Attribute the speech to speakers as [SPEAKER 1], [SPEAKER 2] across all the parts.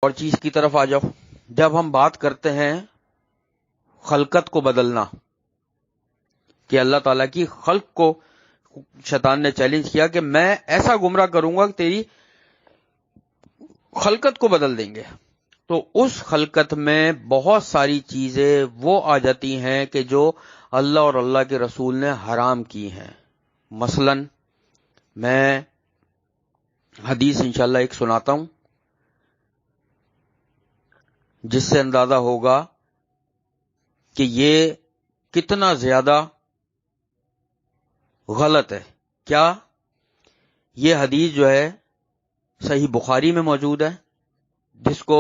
[SPEAKER 1] اور چیز کی طرف آ جاؤ. جب ہم بات کرتے ہیں خلقت کو بدلنا، کہ اللہ تعالیٰ کی خلق کو شیطان نے چیلنج کیا کہ میں ایسا گمراہ کروں گا کہ تیری خلقت کو بدل دیں گے، تو اس خلقت میں بہت ساری چیزیں وہ آ جاتی ہیں کہ جو اللہ اور اللہ کے رسول نے حرام کی ہیں. مثلا میں حدیث انشاءاللہ ایک سناتا ہوں جس سے اندازہ ہوگا کہ یہ کتنا زیادہ غلط ہے. کیا یہ حدیث جو ہے صحیح بخاری میں موجود ہے، جس کو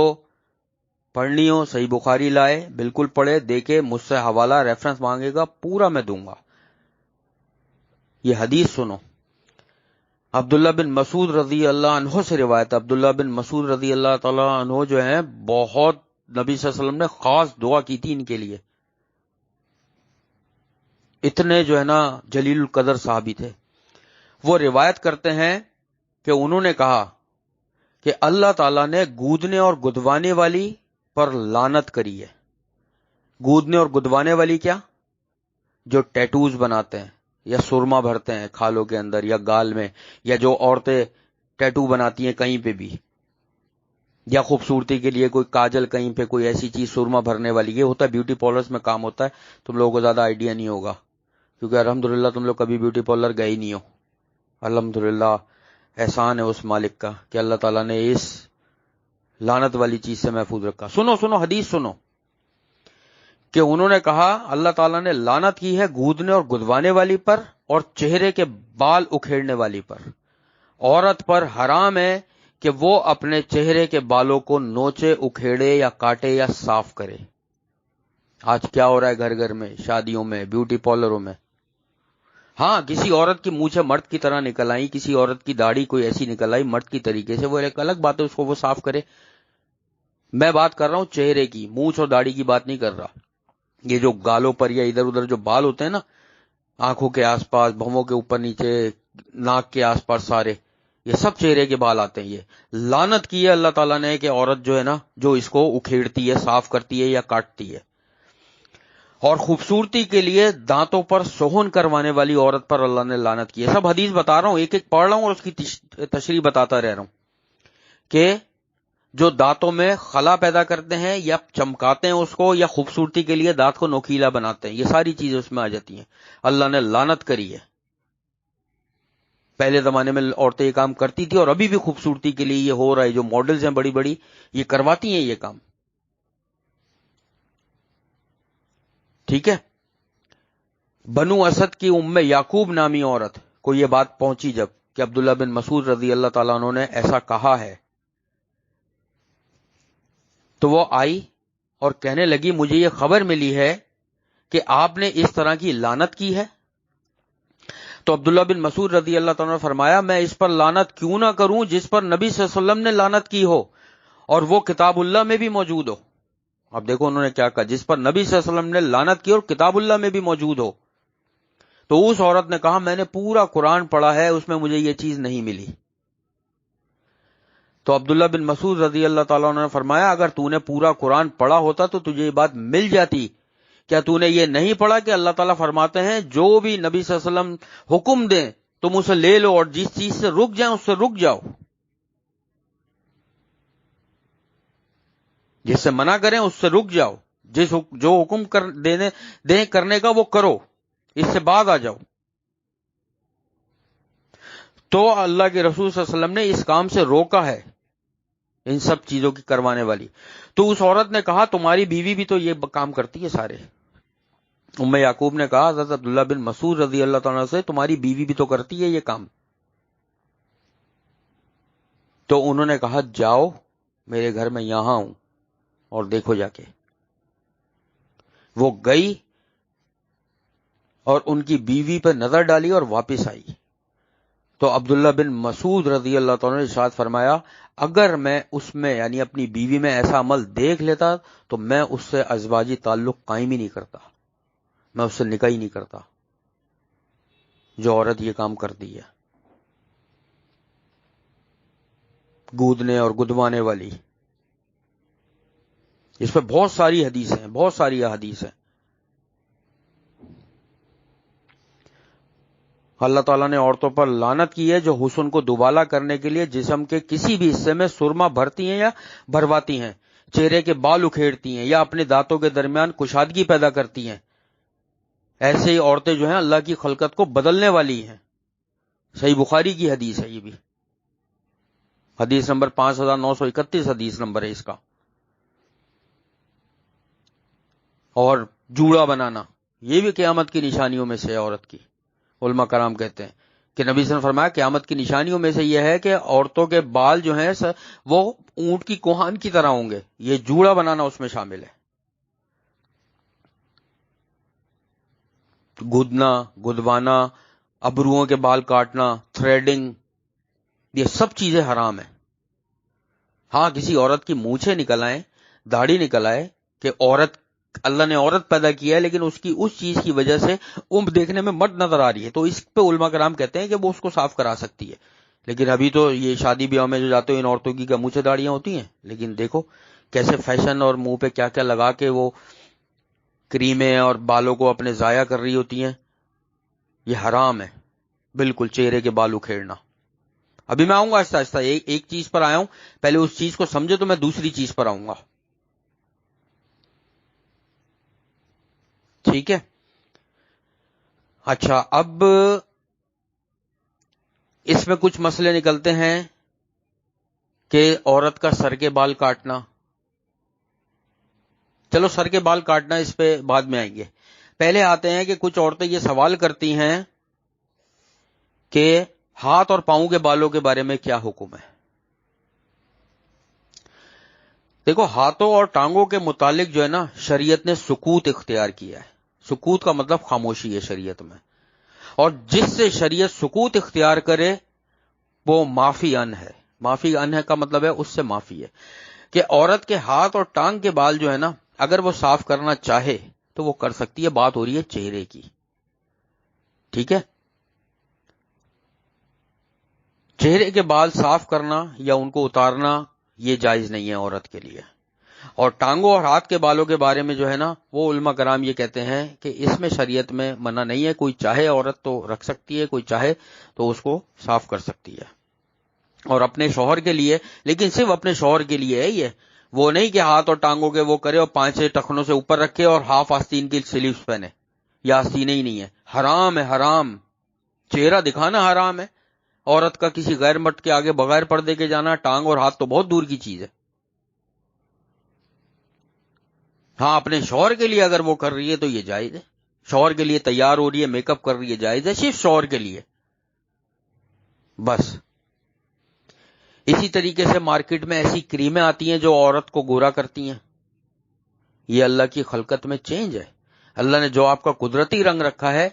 [SPEAKER 1] پڑھنی ہو صحیح بخاری لائے، بالکل پڑھے، دیکھے، مجھ سے حوالہ ریفرنس مانگے گا، پورا میں دوں گا. یہ حدیث سنو. عبداللہ بن مسعود رضی اللہ عنہ سے روایت. عبداللہ بن مسعود رضی اللہ تعالی عنہ جو ہیں بہت نبی صلی اللہ علیہ وسلم نے خاص دعا کی تھی ان کے لیے، اتنے جو ہے نا جلیل القدر صحابی تھے. وہ روایت کرتے ہیں کہ انہوں نے کہا کہ اللہ تعالیٰ نے گودنے اور گدوانے والی پر لعنت کری ہے. گودنے اور گدوانے والی کیا؟ جو ٹیٹوز بناتے ہیں یا سرما بھرتے ہیں کھالوں کے اندر یا گال میں، یا جو عورتیں ٹیٹو بناتی ہیں کہیں پہ بھی، یا خوبصورتی کے لیے کوئی کاجل کہیں پہ، کوئی ایسی چیز سرما بھرنے والی. یہ ہوتا ہے بیوٹی پارلرز میں کام ہوتا ہے. تم لوگوں کو زیادہ آئیڈیا نہیں ہوگا کیونکہ الحمدللہ تم لوگ کبھی بیوٹی پارلر گئے ہی نہیں ہو. الحمدللہ احسان ہے اس مالک کا کہ اللہ تعالیٰ نے اس لعنت والی چیز سے محفوظ رکھا. سنو حدیث سنو کہ انہوں نے کہا اللہ تعالیٰ نے لعنت کی ہے گودنے اور گدوانے والی پر اور چہرے کے بال اکھیڑنے والی پر. عورت پر حرام ہے کہ وہ اپنے چہرے کے بالوں کو نوچے، اکھیڑے یا کاٹے یا صاف کرے. آج کیا ہو رہا ہے گھر گھر میں، شادیوں میں، بیوٹی پارلروں میں. ہاں کسی عورت کی مونچھیں مرد کی طرح نکل آئی، کسی عورت کی داڑھی کوئی ایسی نکل آئی مرد کی طریقے سے، وہ ایک الگ بات ہے، اس کو وہ صاف کرے. میں بات کر رہا ہوں چہرے کی، مونچھ اور داڑھی کی بات نہیں کر رہا. یہ جو گالوں پر یا ادھر ادھر جو بال ہوتے ہیں نا، آنکھوں کے آس پاس، بھووں کے اوپر نیچے، ناک کے آس پاس، سارے یہ سب چہرے کے بال آتے ہیں. یہ لعنت کی ہے اللہ تعالیٰ نے کہ عورت جو ہے نا جو اس کو اکھیڑتی ہے، صاف کرتی ہے یا کاٹتی ہے. اور خوبصورتی کے لیے دانتوں پر سوہن کروانے والی عورت پر اللہ نے لعنت کی ہے. سب حدیث بتا رہا ہوں، ایک ایک پڑھ رہا ہوں اور اس کی تشریح بتاتا رہ رہا ہوں کہ جو دانتوں میں خلا پیدا کرتے ہیں یا چمکاتے ہیں اس کو، یا خوبصورتی کے لیے دانت کو نوکیلا بناتے ہیں، یہ ساری چیزیں اس میں آ جاتی ہیں. اللہ نے لعنت کری ہے. پہلے زمانے میں عورتیں یہ کام کرتی تھی اور ابھی بھی خوبصورتی کے لیے یہ ہو رہا ہے. جو ماڈلز ہیں بڑی بڑی، یہ کرواتی ہیں یہ کام. ٹھیک ہے. بنو اسد کی یعقوب نامی عورت کو یہ بات پہنچی جب کہ عبداللہ بن مسعود رضی اللہ تعالیٰ عنہ نے ایسا کہا ہے، تو وہ آئی اور کہنے لگی مجھے یہ خبر ملی ہے کہ آپ نے اس طرح کی لعنت کی ہے. تو عبداللہ بن مسعود رضی اللہ تعالیٰ نے فرمایا میں اس پر لعنت کیوں نہ کروں جس پر نبی صلی اللہ علیہ وسلم نے لعنت کی ہو اور وہ کتاب اللہ میں بھی موجود ہو. اب دیکھو انہوں نے کیا کہا، جس پر نبی صلی اللہ علیہ وسلم نے لعنت کی اور کتاب اللہ میں بھی موجود ہو. تو اس عورت نے کہا میں نے پورا قرآن پڑھا ہے، اس میں مجھے یہ چیز نہیں ملی. تو عبداللہ بن مسعود رضی اللہ تعالیٰ عنہ نے فرمایا اگر تو نے پورا قرآن پڑھا ہوتا تو تجھے یہ بات مل جاتی. کیا تو نے یہ نہیں پڑھا کہ اللہ تعالیٰ فرماتے ہیں جو بھی نبی صلی اللہ علیہ وسلم حکم دیں تم اسے لے لو اور جس چیز سے رک جائیں اس سے رک جاؤ، جس سے منع کریں اس سے رک جاؤ، جو حکم دیں کرنے کا وہ کرو، اس سے بعد آ جاؤ. تو اللہ کے رسول صلی اللہ علیہ وسلم نے اس کام سے روکا ہے، ان سب چیزوں کی کروانے والی. تو اس عورت نے کہا تمہاری بیوی بھی تو یہ کام کرتی ہے سارے. یعقوب نے کہا حضرت عبداللہ بن مسعود رضی اللہ تعالیٰ سے تمہاری بیوی بھی تو کرتی ہے یہ کام. تو انہوں نے کہا جاؤ میرے گھر میں یہاں ہوں اور دیکھو جا کے. وہ گئی اور ان کی بیوی پر نظر ڈالی اور واپس آئی. تو عبداللہ بن مسعود رضی اللہ تعالیٰ نے ارشاد فرمایا اگر میں اس میں یعنی اپنی بیوی میں ایسا عمل دیکھ لیتا تو میں اس سے ازواجی تعلق قائم ہی نہیں کرتا، میں اس سے نکاح ہی نہیں کرتا. جو عورت یہ کام کرتی ہے گودنے اور گدوانے والی. اس پہ بہت ساری حدیثیں ہیں، بہت ساری احادیث ہیں۔ اللہ تعالیٰ نے عورتوں پر لعنت کی ہے جو حسن کو دوبالا کرنے کے لیے جسم کے کسی بھی حصے میں سرما بھرتی ہیں یا بھرواتی ہیں، چہرے کے بال اکھیڑتی ہیں یا اپنے دانتوں کے درمیان کشادگی پیدا کرتی ہیں۔ ایسے ہی عورتیں جو ہیں اللہ کی خلقت کو بدلنے والی ہیں۔ صحیح بخاری کی حدیث ہے، یہ بھی حدیث نمبر 5931 حدیث نمبر ہے اس کا۔ اور جوڑا بنانا یہ بھی قیامت کی نشانیوں میں سے ہے عورت کی۔ علماء کرام کہتے ہیں کہ نبی صلی اللہ علیہ وسلم نے فرمایا قیامت کی نشانیوں میں سے یہ ہے کہ عورتوں کے بال جو ہیں وہ اونٹ کی کوہان کی طرح ہوں گے، یہ جوڑا بنانا اس میں شامل ہے۔ گدنا، گدوانا، ابروؤں کے بال کاٹنا، تھریڈنگ، یہ سب چیزیں حرام ہیں۔ ہاں کسی عورت کی مونچھیں نکل آئیں، داڑھی نکل آئے کہ عورت، اللہ نے عورت پیدا کیا ہے لیکن اس کی اس چیز کی وجہ سے دیکھنے میں مرد نظر آ رہی ہے، تو اس پہ علماء کرام کہتے ہیں کہ وہ اس کو صاف کرا سکتی ہے۔ لیکن ابھی تو یہ شادی بیاہ میں جو جاتے ہیں ان عورتوں کی کیا مونچھیں داڑیاں ہوتی ہیں، لیکن دیکھو کیسے فیشن اور منہ پہ کیا کیا لگا کے وہ کریمیں اور بالوں کو اپنے ضائع کر رہی ہوتی ہیں۔ یہ حرام ہے بالکل، چہرے کے بال اکھیڑنا۔ ابھی میں آؤں گا آہستہ آہستہ، ایک چیز پر آیا ہوں، پہلے اس چیز کو سمجھے تو میں دوسری چیز پر آؤں گا، ٹھیک ہے؟ اچھا، اب اس میں کچھ مسئلے نکلتے ہیں کہ عورت کا سر کے بال کاٹنا، چلو سر کے بال کاٹنا اس پہ بعد میں آئیں گے۔ پہلے آتے ہیں کہ کچھ عورتیں یہ سوال کرتی ہیں کہ ہاتھ اور پاؤں کے بالوں کے بارے میں کیا حکم ہے۔ دیکھو ہاتھوں اور ٹانگوں کے متعلق جو ہے نا شریعت نے سکوت اختیار کیا ہے۔ سکوت کا مطلب خاموشی ہے شریعت میں، اور جس سے شریعت سکوت اختیار کرے وہ معافی ان ہے۔ معافی ان ہے کا مطلب ہے اس سے معافی ہے کہ عورت کے ہاتھ اور ٹانگ کے بال جو ہے نا اگر وہ صاف کرنا چاہے تو وہ کر سکتی ہے۔ بات ہو رہی ہے چہرے کی، ٹھیک ہے؟ چہرے کے بال صاف کرنا یا ان کو اتارنا یہ جائز نہیں ہے عورت کے لیے۔ اور ٹانگوں اور ہاتھ کے بالوں کے بارے میں جو ہے نا وہ علماء کرام یہ کہتے ہیں کہ اس میں شریعت میں منع نہیں ہے، کوئی چاہے عورت تو رکھ سکتی ہے، کوئی چاہے تو اس کو صاف کر سکتی ہے۔ اور اپنے شوہر کے لیے، لیکن صرف اپنے شوہر کے لیے ہے یہ، وہ نہیں کہ ہاتھ اور ٹانگوں کے وہ کرے اور 5 ٹخنوں سے اوپر رکھے اور ہاف آستین کی سلیوز پہنے، یا آستینیں ہی نہیں ہے، حرام ہے، حرام۔ چہرہ دکھانا حرام ہے، عورت کا کسی غیر مرد کے آگے بغیر پردے کے جانا، ٹانگ اور ہاتھ تو بہت دور کی چیز ہے۔ ہاں اپنے شوہر کے لیے اگر وہ کر رہی ہے تو یہ جائز ہے، شوہر کے لیے تیار ہو رہی ہے، میک اپ کر رہی ہے، جائز ہے، صرف شوہر کے لیے بس۔ اسی طریقے سے مارکیٹ میں ایسی کریمیں آتی ہیں جو عورت کو گورا کرتی ہیں، یہ اللہ کی خلقت میں چینج ہے۔ اللہ نے جو آپ کا قدرتی رنگ رکھا ہے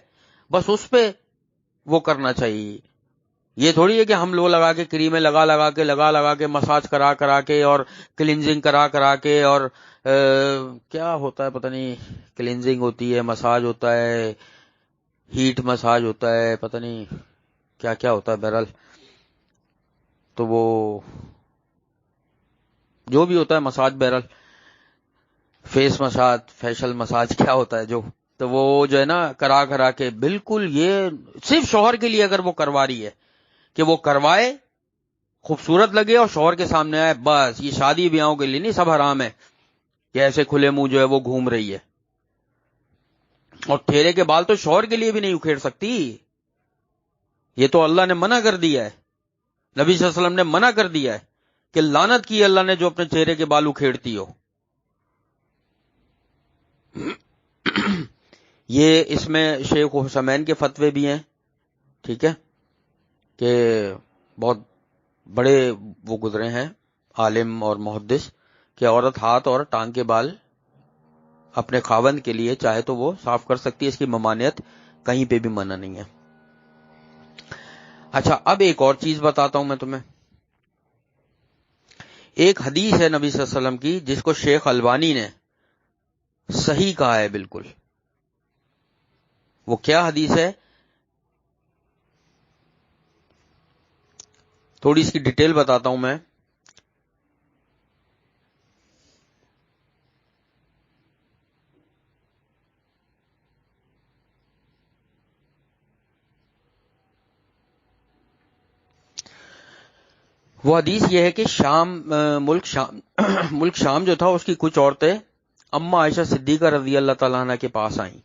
[SPEAKER 1] بس اس پہ وہ کرنا چاہیے۔ یہ تھوڑی ہے کہ ہم لوگ لگا کے کریمیں لگا کے مساج کرا کے اور کلینزنگ کرا کے اور کیا ہوتا ہے پتہ نہیں، کلینزنگ ہوتی ہے، مساج ہوتا ہے، ہیٹ مساج ہوتا ہے، پتہ نہیں کیا کیا ہوتا ہے، بہرحال تو وہ جو بھی ہوتا ہے مساج، بہرحال فیس مساج، فیشل مساج کیا ہوتا ہے جو، تو وہ جو ہے نا کرا کے بالکل، یہ صرف شوہر کے لیے اگر وہ کروا رہی ہے کہ وہ کروائے، خوبصورت لگے اور شوہر کے سامنے آئے، بس۔ یہ شادی بیاہوں کے لیے نہیں، سب حرام ہے کہ ایسے کھلے منہ جو ہے وہ گھوم رہی ہے۔ اور چہرے کے بال تو شوہر کے لیے بھی نہیں اکھیڑ سکتی، یہ تو اللہ نے منع کر دیا ہے، نبی صلی اللہ علیہ وسلم نے منع کر دیا ہے کہ لعنت کی اللہ نے جو اپنے چہرے کے بال اکھیڑتی ہو۔ یہ اس میں شیخ حسمین کے فتوے بھی ہیں، ٹھیک ہے، کہ بہت بڑے وہ گزرے ہیں عالم اور محدث، کہ عورت ہاتھ اور ٹانگ کے بال اپنے خاوند کے لیے چاہے تو وہ صاف کر سکتی ہے، اس کی ممانعت کہیں پہ بھی منع نہیں ہے۔ اچھا، اب ایک اور چیز بتاتا ہوں میں تمہیں۔ ایک حدیث ہے نبی صلی اللہ علیہ وسلم کی جس کو شیخ البانی نے صحیح کہا ہے بالکل۔ وہ کیا حدیث ہے؟ تھوڑی اس کی ڈیٹیل بتاتا ہوں میں۔ وہ حدیث یہ ہے کہ ملک شام جو تھا اس کی کچھ عورتیں اما عائشہ صدیقہ رضی اللہ تعالیٰ عنہ کے پاس آئیں.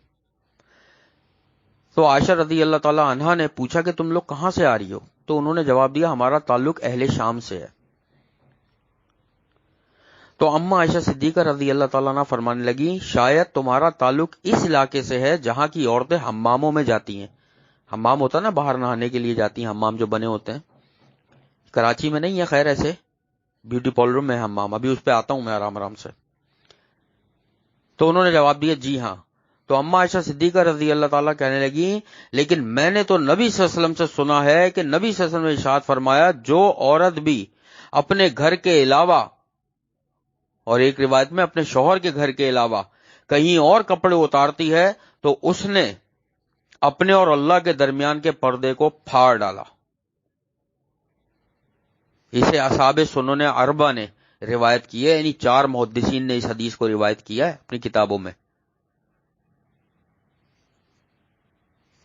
[SPEAKER 1] تو عائشہ رضی اللہ تعالیٰ عنہ نے پوچھا کہ تم لوگ کہاں سے آ رہی ہو؟ تو انہوں نے جواب دیا ہمارا تعلق اہل شام سے ہے. تو اما عائشہ صدیقہ رضی اللہ تعالیٰ عنہ فرمانے لگی شاید تمہارا تعلق اس علاقے سے ہے جہاں کی عورتیں حماموں میں جاتی ہیں. حمام ہوتا نا باہر نہانے کے لیے جاتی ہیں, حمام جو بنے ہوتے ہیں. کراچی میں نہیں ہے خیر, ایسے بیوٹی پارلر میں حمام, ابھی اس پہ آتا ہوں میں آرام سے. تو انہوں نے جواب دیا جی ہاں. تو اما عائشہ صدیقہ رضی اللہ تعالیٰ کہنے لگی لیکن میں نے تو نبی صلی اللہ علیہ وسلم سے سنا ہے کہ نبی صلی اللہ علیہ وسلم نے ارشاد فرمایا جو عورت بھی اپنے گھر کے علاوہ, اور ایک روایت میں اپنے شوہر کے گھر کے علاوہ کہیں اور کپڑے اتارتی ہے تو اس نے اپنے اور اللہ کے درمیان کے پردے کو پھاڑ ڈالا. اسے اصحاب سنن اربعہ نے روایت کی ہے, یعنی 4 محدثین نے اس حدیث کو روایت کیا ہے اپنی کتابوں میں.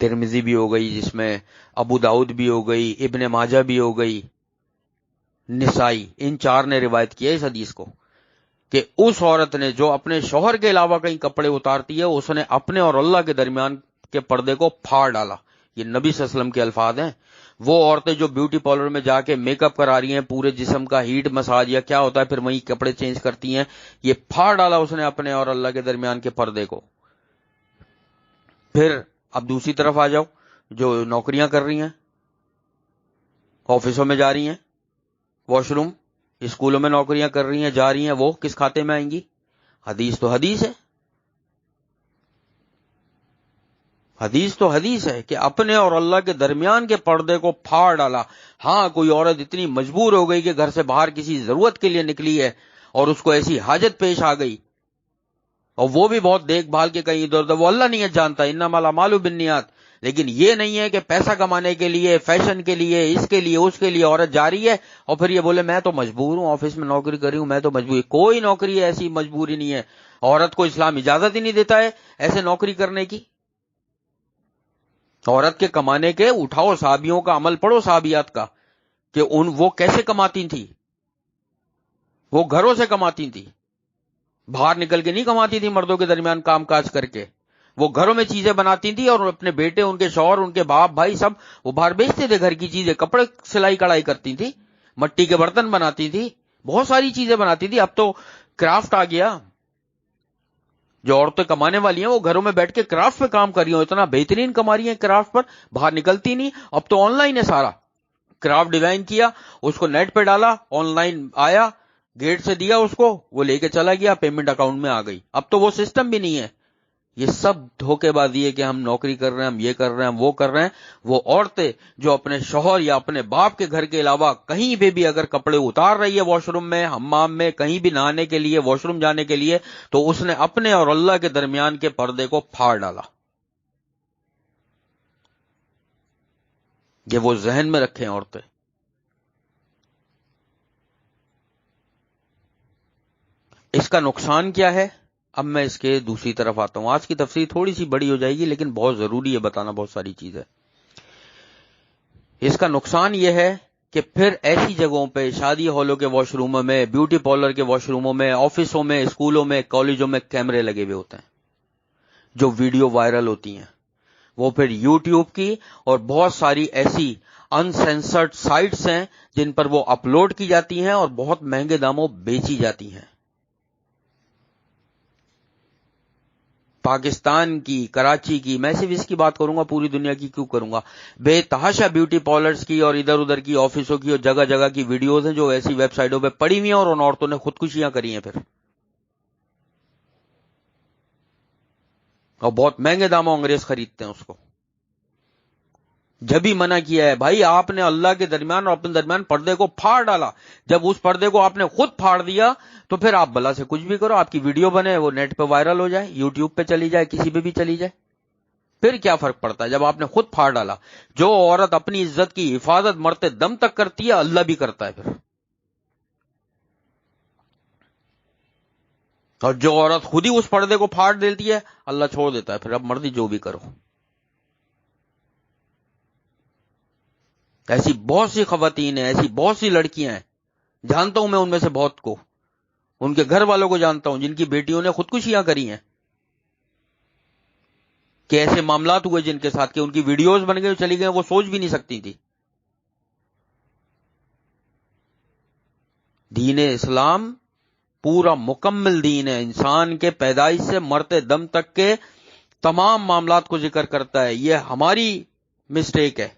[SPEAKER 1] ترمذی بھی ہو گئی, جس میں ابو داؤد بھی ہو گئی, ابن ماجہ بھی ہو گئی, نسائی, ان 4 نے روایت کیا اس حدیث کو کہ اس عورت نے جو اپنے شوہر کے علاوہ کہیں کپڑے اتارتی ہے اس نے اپنے اور اللہ کے درمیان کے پردے کو پھاڑ ڈالا. یہ نبی صلی اللہ علیہ وسلم کے الفاظ ہیں. وہ عورتیں جو بیوٹی پارلر میں جا کے میک اپ کرا رہی ہیں, پورے جسم کا ہیٹ مساج یا کیا ہوتا ہے, پھر وہیں کپڑے چینج کرتی ہیں, یہ پھاڑ ڈالا اس نے اپنے اور اللہ کے درمیان کے پردے کو. پھر اب دوسری طرف آ جاؤ, جو نوکریاں کر رہی ہیں, آفسوں میں جا رہی ہیں, واش روم, اسکولوں میں نوکریاں کر رہی ہیں, جا رہی ہیں, وہ کس کھاتے میں آئیں گی؟ حدیث تو حدیث ہے. حدیث تو حدیث ہے کہ اپنے اور اللہ کے درمیان کے پردے کو پھاڑ ڈالا. ہاں کوئی عورت اتنی مجبور ہو گئی کہ گھر سے باہر کسی ضرورت کے لیے نکلی ہے اور اس کو ایسی حاجت پیش آ گئی, اور وہ بھی بہت دیکھ بھال کے کہیں ادھر ادھر, وہ اللہ نیت جانتا, انما الاعمال بالنیات, لیکن یہ نہیں ہے کہ پیسہ کمانے کے لیے, فیشن کے لیے, اس کے لیے, اس کے لیے عورت جا رہی ہے اور پھر یہ بولے میں تو مجبور ہوں, آفس میں نوکری کر رہی ہوں, میں تو مجبور. کوئی نوکری ایسی مجبوری نہیں ہے. عورت کو اسلام اجازت ہی نہیں دیتا ہے ایسے نوکری کرنے کی. عورت کے کمانے کے اٹھاؤ, صحابیوں کا عمل پڑھو, صحابیات کا, کہ وہ کیسے کماتی تھی. وہ گھروں سے کماتی تھی, باہر نکل کے نہیں کماتی تھی مردوں کے درمیان کام کاج کر کے. وہ گھروں میں چیزیں بناتی تھی اور اپنے بیٹے, ان کے شوہر, ان کے باپ بھائی سب وہ باہر بیچتے تھے گھر کی چیزیں. کپڑے سلائی کڑھائی کرتی تھی, مٹی کے برتن بناتی تھی, بہت ساری چیزیں بناتی تھی. اب تو کرافٹ آ گیا, جو عورتیں کمانے والی ہیں وہ گھروں میں بیٹھ کے کرافٹ پہ کام کر رہی ہوں, اتنا بہترین کما رہی ہیں کرافٹ پر, باہر نکلتی نہیں. اب تو آن لائن ہے سارا. کرافٹ ڈیزائن کیا, اس کو نیٹ پہ ڈالا, آن لائن آیا, گیٹ سے دیا اس کو, وہ لے کے چلا گیا, پیمنٹ اکاؤنٹ میں آ گئی. اب تو وہ سسٹم بھی نہیں ہے. یہ سب دھوکے بازی ہے کہ ہم نوکری کر رہے ہیں, ہم یہ کر رہے ہیں, ہم وہ کر رہے ہیں. وہ عورتیں جو اپنے شوہر یا اپنے باپ کے گھر کے علاوہ کہیں پہ بھی اگر کپڑے اتار رہی ہے واش روم میں, حمام میں, کہیں بھی نہانے کے لیے, واش روم جانے کے لیے, تو اس نے اپنے اور اللہ کے درمیان کے پردے کو پھاڑ ڈالا. یہ وہ ذہن میں رکھیں عورتیں. اس کا نقصان کیا ہے؟ اب میں اس کے دوسری طرف آتا ہوں. آج کی تفسیر تھوڑی سی بڑی ہو جائے گی لیکن بہت ضروری ہے بتانا بہت ساری چیز ہے. اس کا نقصان یہ ہے کہ پھر ایسی جگہوں پہ, شادی ہالوں کے واش روموں میں, بیوٹی پارلر کے واش روموں میں, آفسوں میں, اسکولوں میں, کالجوں میں کیمرے لگے ہوئے ہوتے ہیں جو ویڈیو وائرل ہوتی ہیں. وہ پھر یوٹیوب کی اور بہت ساری ایسی انسینسرڈ سائٹس ہیں جن پر وہ اپلوڈ کی جاتی ہیں اور بہت مہنگے داموں بیچی جاتی ہیں. پاکستان کی, کراچی کی, میں صرف اس کی بات کروں گا, پوری دنیا کی کیوں کروں گا, بے تحاشا بیوٹی پارلرز کی اور ادھر ادھر کی آفسوں کی اور جگہ جگہ کی ویڈیوز ہیں جو ایسی ویب سائٹوں پہ پڑی ہوئی ہیں اور ان عورتوں نے خودکشیاں کری ہیں پھر, اور بہت مہنگے داموں انگریز خریدتے ہیں اس کو. جب ہی منع کیا ہے بھائی, آپ نے اللہ کے درمیان اور اپنے درمیان پردے کو پھاڑ ڈالا. جب اس پردے کو آپ نے خود پھاڑ دیا تو پھر آپ بلا سے کچھ بھی کرو, آپ کی ویڈیو بنے, وہ نیٹ پہ وائرل ہو جائے, یوٹیوب پہ چلی جائے, کسی پہ بھی چلی جائے, پھر کیا فرق پڑتا ہے جب آپ نے خود پھاڑ ڈالا. جو عورت اپنی عزت کی حفاظت مرتے دم تک کرتی ہے, اللہ بھی کرتا ہے پھر. اور جو عورت خود ہی اس پردے کو پھاڑ دیتی ہے, اللہ چھوڑ دیتا ہے پھر, اب مرضی جو بھی کرو. ایسی بہت سی خواتین ہیں، ایسی بہت سی لڑکیاں ہیں، جانتا ہوں میں ان میں سے بہت کو، ان کے گھر والوں کو جانتا ہوں جن کی بیٹیوں نے خودکشیاں کری ہیں، کہ ایسے معاملات ہوئے جن کے ساتھ کہ ان کی ویڈیوز بن گئے چلی گئے، وہ سوچ بھی نہیں سکتی تھی۔ دین اسلام پورا مکمل دین ہے، انسان کے پیدائش سے مرتے دم تک کے تمام معاملات کو ذکر کرتا ہے۔ یہ ہماری مسٹیک ہے۔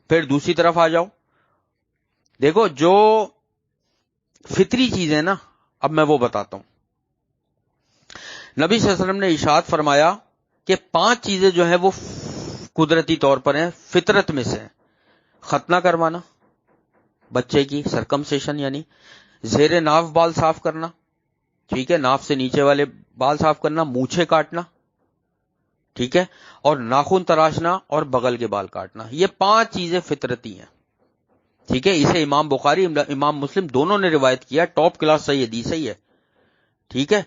[SPEAKER 1] پھر دوسری طرف آ جاؤ، دیکھو جو فطری چیزیں نا، اب میں وہ بتاتا ہوں۔ نبی صلی اللہ علیہ وسلم نے ارشاد فرمایا کہ 5 چیزیں جو ہیں وہ قدرتی طور پر ہیں، فطرت میں سے ہیں۔ ختنہ کروانا بچے کی، سرکمسیشن یعنی زیر ناف بال صاف کرنا، ٹھیک ہے، ناف سے نیچے والے بال صاف کرنا، مونچھیں کاٹنا، ٹھیک ہے، اور ناخن تراشنا اور بغل کے بال کاٹنا، یہ 5 چیزیں فطرتی ہیں، ٹھیک ہے۔ اسے امام بخاری امام مسلم دونوں نے روایت کیا، ٹاپ کلاس صحیح حدیث ہے یہ، ٹھیک ہے۔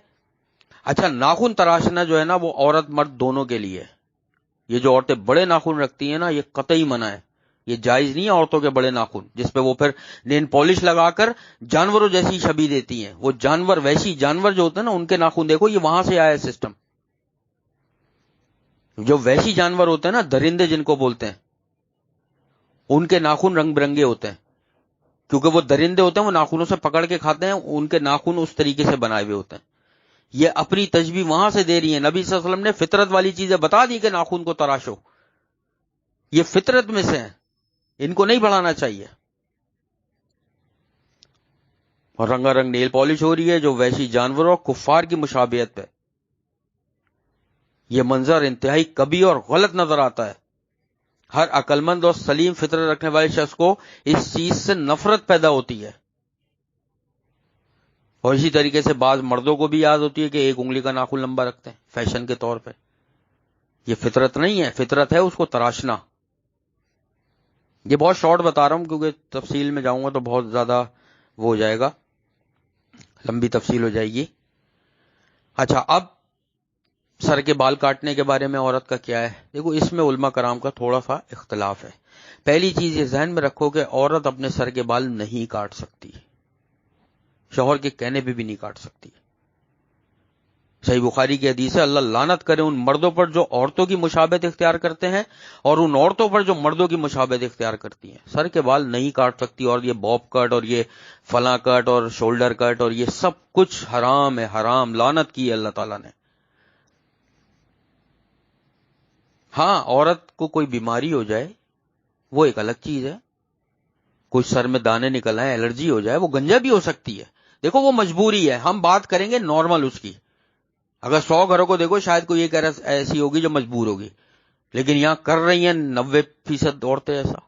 [SPEAKER 1] اچھا، ناخن تراشنا جو ہے نا وہ عورت مرد دونوں کے لیے ہے۔ یہ جو عورتیں بڑے ناخن رکھتی ہیں نا، یہ قطعی منع ہے، یہ جائز نہیں ہے عورتوں کے بڑے ناخن، جس پہ وہ پھر نین پالش لگا کر جانوروں جیسی شبیہ دیتی ہیں۔ وہ جانور، وحشی جانور جو ہوتے ہیں نا، ان کے ناخن دیکھو، یہ وہاں سے آیا ہے سسٹم۔ جو وحشی جانور ہوتے ہیں نا، درندے جن کو بولتے ہیں، ان کے ناخن رنگ برنگے ہوتے ہیں، کیونکہ وہ درندے ہوتے ہیں، وہ ناخنوں سے پکڑ کے کھاتے ہیں، ان کے ناخن اس طریقے سے بنائے ہوئے ہوتے ہیں۔ یہ اپنی تشبیہ وہاں سے دے رہی ہیں۔ نبی صلی اللہ علیہ وسلم نے فطرت والی چیزیں بتا دی کہ ناخن کو تراشو، یہ فطرت میں سے ہیں، ان کو نہیں بڑھانا چاہیے۔ اور رنگا رنگ نیل پالش ہو رہی ہے جو وحشی جانوروں اور کفار کی مشابہت پہ۔ یہ منظر انتہائی کبھی اور غلط نظر آتا ہے۔ ہر عقل مند اور سلیم فطرت رکھنے والے شخص کو اس چیز سے نفرت پیدا ہوتی ہے۔ اور اسی طریقے سے بعض مردوں کو بھی یاد ہوتی ہے کہ ایک انگلی کا ناخن لمبا رکھتے ہیں فیشن کے طور پہ۔ یہ فطرت نہیں ہے، فطرت ہے اس کو تراشنا۔ یہ بہت شارٹ بتا رہا ہوں کیونکہ تفصیل میں جاؤں گا تو بہت زیادہ وہ ہو جائے گا، لمبی تفصیل ہو جائے گی۔ اچھا، اب سر کے بال کاٹنے کے بارے میں عورت کا کیا ہے؟ دیکھو، اس میں علماء کرام کا تھوڑا سا اختلاف ہے۔ پہلی چیز یہ ذہن میں رکھو کہ عورت اپنے سر کے بال نہیں کاٹ سکتی، شوہر کے کہنے پہ بھی نہیں کاٹ سکتی۔ صحیح بخاری کی حدیث ہے، اللہ لعنت کرے ان مردوں پر جو عورتوں کی مشابہت اختیار کرتے ہیں اور ان عورتوں پر جو مردوں کی مشابہت اختیار کرتی ہیں۔ سر کے بال نہیں کاٹ سکتی، اور یہ باب کٹ اور یہ فلاں کٹ اور شولڈر کٹ اور یہ سب کچھ حرام ہے، حرام، لعنت کی ہے اللہ تعالیٰ نے۔ ہاں، عورت کو کوئی بیماری ہو جائے وہ ایک الگ چیز ہے، کچھ سر میں دانے نکل آئے، الرجی ہو جائے، وہ گنجا بھی ہو سکتی ہے۔ دیکھو وہ مجبوری ہے، ہم بات کریں گے نارمل اس کی۔ اگر 100 گھروں کو دیکھو شاید کوئی ایک ایسی ہوگی جو مجبور ہوگی، لیکن یہاں کر رہی ہیں 90% عورتیں ایسا۔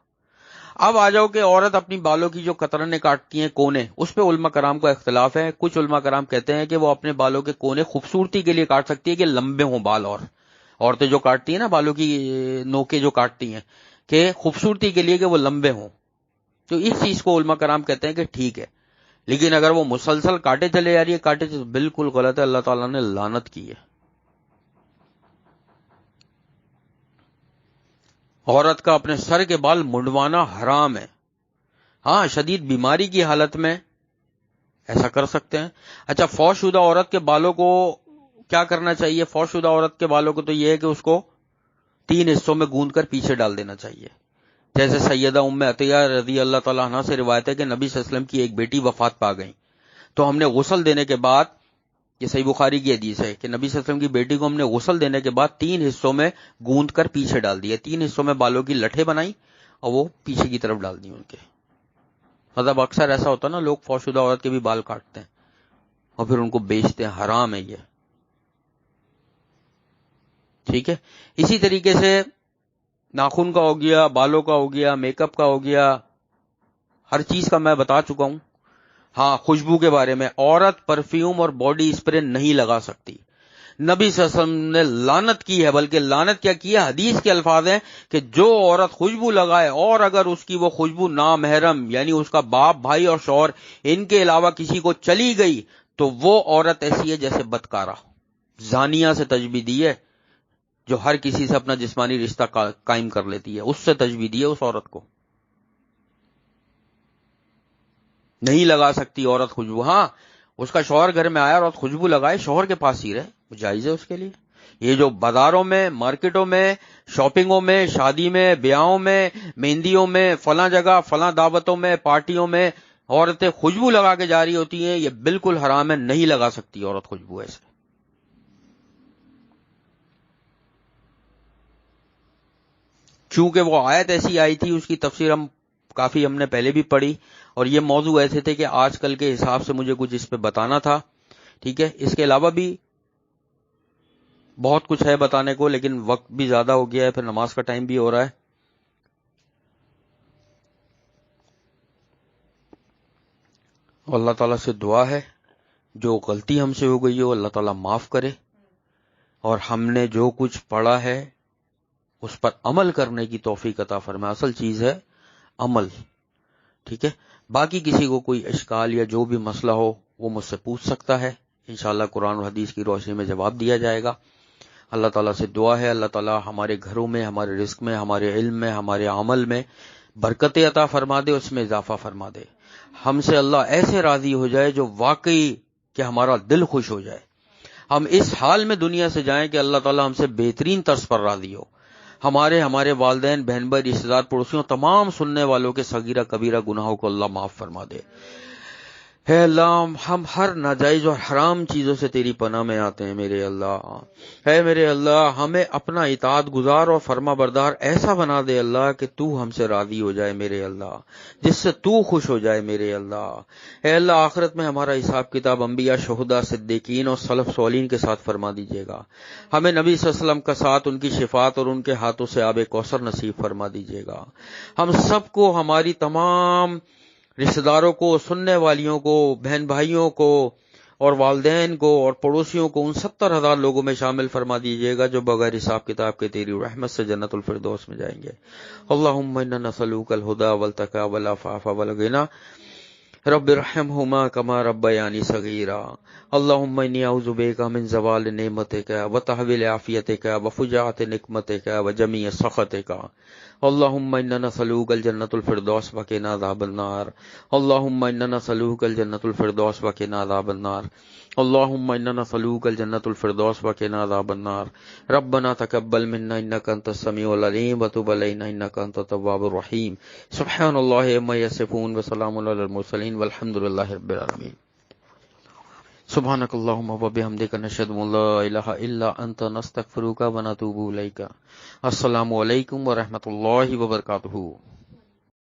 [SPEAKER 1] اب آ جاؤ کہ عورت اپنی بالوں کی جو کترنیں کاٹتی ہیں، کونے، اس پہ علماء کرام کا اختلاف ہے۔ کچھ علماء کرام کہتے ہیں کہ وہ اپنے بالوں کے کونے خوبصورتی کے لیے کاٹ سکتی ہے کہ لمبے ہوں بال، اور عورتیں جو کاٹتی ہیں نا بالوں کی نوکیں جو کاٹتی ہیں کہ خوبصورتی کے لیے کہ وہ لمبے ہوں، تو اس چیز کو علماء کرام کہتے ہیں کہ ٹھیک ہے۔ لیکن اگر وہ مسلسل کاٹے چلے جا رہی ہے، کاٹے چلے، بالکل غلط ہے، اللہ تعالیٰ نے لعنت کی ہے۔ عورت کا اپنے سر کے بال منڈوانا حرام ہے۔ ہاں، شدید بیماری کی حالت میں ایسا کر سکتے ہیں۔ اچھا، فوت شدہ عورت کے بالوں کو کیا کرنا چاہیے؟ فوت شدہ عورت کے بالوں کو تو یہ ہے کہ اس کو 3 حصوں میں گوند کر پیچھے ڈال دینا چاہیے۔ جیسے سیدہ ام عطیہ رضی اللہ تعالیٰ عنہ سے روایت ہے کہ نبی صلی اللہ علیہ وسلم کی ایک بیٹی وفات پا گئی، تو ہم نے غسل دینے کے بعد، یہ صحیح بخاری کی حدیث ہے کہ نبی صلی اللہ علیہ وسلم کی بیٹی کو ہم نے غسل دینے کے بعد 3 حصوں میں گوند کر پیچھے ڈال دیا، 3 حصوں میں بالوں کی لٹھیں بنائی اور وہ پیچھے کی طرف ڈال دی ان کے۔ مطلب اکثر ایسا ہوتا ہے نا، لوگ فوت شدہ عورت کے بھی بال کاٹتے ہیں اور پھر ان کو بیچتے ہیں، حرام ہے یہ، ٹھیک ہے۔ اسی طریقے سے ناخن کا ہو گیا، بالوں کا ہو گیا، میک اپ کا ہو گیا، ہر چیز کا میں بتا چکا ہوں۔ ہاں، خوشبو کے بارے میں، عورت پرفیوم اور باڈی اسپرے نہیں لگا سکتی۔ نبی صلی اللہ علیہ وسلم نے لعنت کی ہے، بلکہ لعنت کیا کی ہے، حدیث کے الفاظ ہیں کہ جو عورت خوشبو لگائے اور اگر اس کی وہ خوشبو نامحرم یعنی اس کا باپ، بھائی اور شوہر ان کے علاوہ کسی کو چلی گئی تو وہ عورت ایسی ہے جیسے بدکارہ، زانیہ سے تشبیہ دی ہے، جو ہر کسی سے اپنا جسمانی رشتہ قائم کر لیتی ہے، اس سے تشبیہ دی ہے اس عورت کو۔ نہیں لگا سکتی عورت خوشبو. ہاں اس کا شوہر گھر میں آیا اور خوشبو لگائے، شوہر کے پاس ہی رہے، وہ جائز ہے اس کے لیے. یہ جو بازاروں میں، مارکیٹوں میں، شاپنگوں میں، شادی میں، بیاہوں میں، مہندیوں میں، فلاں جگہ فلاں دعوتوں میں، پارٹیوں میں عورتیں خوشبو لگا کے جاری ہوتی ہیں، یہ بالکل حرام ہے، نہیں لگا سکتی عورت خوشبو ایسے. چونکہ وہ آیت ایسی آئی تھی، اس کی تفسیر ہم نے پہلے بھی پڑھی، اور یہ موضوع ایسے تھے کہ آج کل کے حساب سے مجھے کچھ اس پہ بتانا تھا. ٹھیک ہے، اس کے علاوہ بھی بہت کچھ ہے بتانے کو، لیکن وقت بھی زیادہ ہو گیا ہے، پھر نماز کا ٹائم بھی ہو رہا ہے. اللہ تعالیٰ سے دعا ہے جو غلطی ہم سے ہو گئی ہو اللہ تعالیٰ معاف کرے، اور ہم نے جو کچھ پڑھا ہے اس پر عمل کرنے کی توفیق عطا فرمائے. اصل چیز ہے عمل. ٹھیک ہے، باقی کسی کو کوئی اشکال یا جو بھی مسئلہ ہو وہ مجھ سے پوچھ سکتا ہے، انشاءاللہ قرآن اور حدیث کی روشنی میں جواب دیا جائے گا. اللہ تعالیٰ سے دعا ہے اللہ تعالیٰ ہمارے گھروں میں، ہمارے رزق میں، ہمارے علم میں، ہمارے عمل میں برکت عطا فرما دے، اس میں اضافہ فرما دے. ہم سے اللہ ایسے راضی ہو جائے جو واقعی کہ ہمارا دل خوش ہو جائے. ہم اس حال میں دنیا سے جائیں کہ اللہ تعالیٰ ہم سے بہترین طرز پر راضی ہو. ہمارے والدین، بہن بھائی، رشتہ دار، پڑوسیوں، تمام سننے والوں کے صغیرہ کبیرہ گناہوں کو اللہ معاف فرما دے. اے اللہ، ہم ہر ناجائز اور حرام چیزوں سے تیری پناہ میں آتے ہیں میرے اللہ. اے میرے اللہ، ہمیں اپنا اطاعت گزار اور فرما بردار ایسا بنا دے اللہ کہ تو ہم سے راضی ہو جائے میرے اللہ، جس سے تو خوش ہو جائے میرے اللہ. اے اللہ، آخرت میں ہمارا حساب کتاب انبیاء، شہداء، صدیقین اور سلف صالحین کے ساتھ فرما دیجیے گا. ہمیں نبی صلی اللہ علیہ وسلم کا ساتھ، ان کی شفاعت اور ان کے ہاتھوں سے آب کوثر نصیب فرما دیجیے گا. ہم سب کو، ہماری تمام رشتہ داروں کو، سننے والیوں کو، بہن بھائیوں کو اور والدین کو اور پڑوسیوں کو ان 70,000 لوگوں میں شامل فرما دیجیے گا جو بغیر حساب کتاب کے تیری رحمت سے جنت الفردوس میں جائیں گے. اللہم انا نسألوک الہدی والتقی والعفاف والغنی رب ارحمہما کما ربیانی صغیرا. اللہم انی اعوذ بک من زوال نعمتک وتحویل عافیتک وفجاعت نقمتک وجمیع سخطک. اللہم انا نسألوک الجنۃ الفردوس وقنا عذاب النار. اللہم انا نسألوک الجنۃ الفردوس وقنا عذاب النار. اللہم انا نسألوک الجنۃ الفردوس وقنا عذاب النار. ربنا تقبل منا انک انت السمیع العلیم وتب علینا انک انت التواب الرحیم. سبحان اللہ عما یصفون وسلام علی المرسلین والحمد للہ رب العالمین. سبحانک اللہم وبحمدک نشہد ان لا الہ الا انت نستغفرک ونتوب الیک. السلام علیکم ورحمۃ اللہ وبرکاتہ.